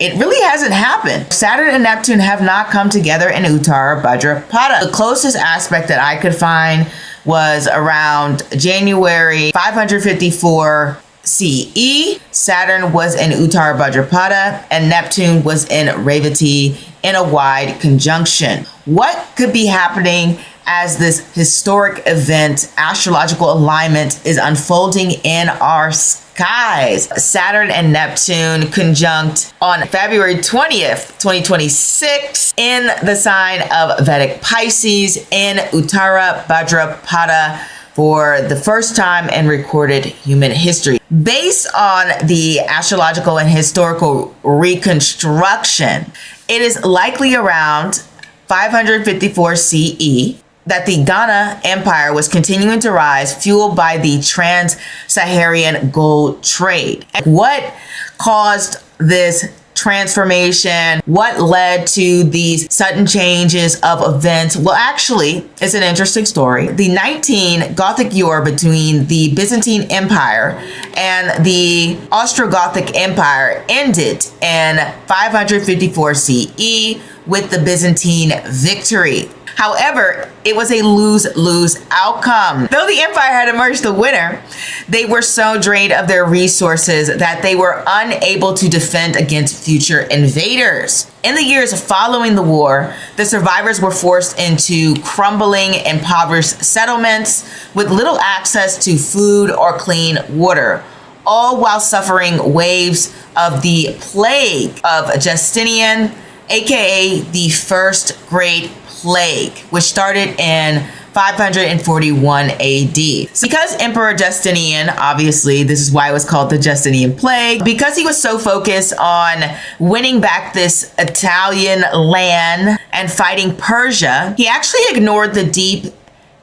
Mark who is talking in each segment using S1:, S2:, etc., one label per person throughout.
S1: it really hasn't happened. Saturn and Neptune have not come together in Uttara Bhadrapada. The closest aspect that I could find was around January 554 CE. Saturn was in Uttara Bhadrapada and Neptune was in Revati in a wide conjunction. What could be happening as this historic event, astrological alignment, is unfolding in our skies? Saturn and Neptune conjunct on February 20th, 2026 in the sign of Vedic Pisces in Uttara Bhadrapada for the first time in recorded human history. Based on the astrological and historical reconstruction, it is likely around 554 CE that the Ghana Empire was continuing to rise, fueled by the trans-Saharan gold trade. What caused this transformation? What led to these sudden changes of events? Well, actually, it's an interesting story. The 19-Gothic war between the Byzantine Empire and the Austro-Gothic Empire ended in 554 CE with the Byzantine victory. However, it was a lose-lose outcome. Though the empire had emerged the winner, they were so drained of their resources that they were unable to defend against future invaders. In the years following the war, the survivors were forced into crumbling, impoverished settlements with little access to food or clean water, all while suffering waves of the plague of Justinian, aka the First Great Plague, which started in 541 AD. Because Emperor Justinian, obviously, this is why it was called the Justinian Plague, because he was so focused on winning back this Italian land and fighting Persia, he actually ignored the deep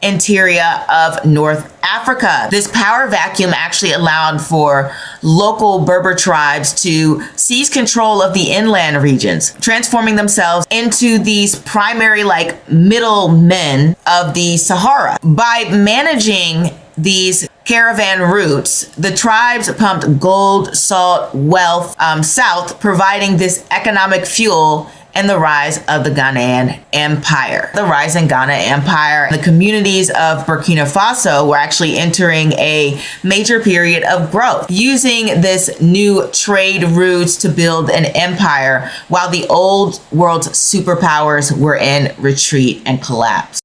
S1: interior of North Africa. This power vacuum actually allowed for local Berber tribes to seize control of the inland regions, transforming themselves into these primary middlemen of the Sahara. By managing these caravan routes, the tribes pumped gold, salt, wealth south, providing this economic fuel and the rise of the Ghanaian Empire. The rise in Ghana Empire, the communities of Burkina Faso were actually entering a major period of growth, using this new trade routes to build an empire, while the old world's superpowers were in retreat and collapse.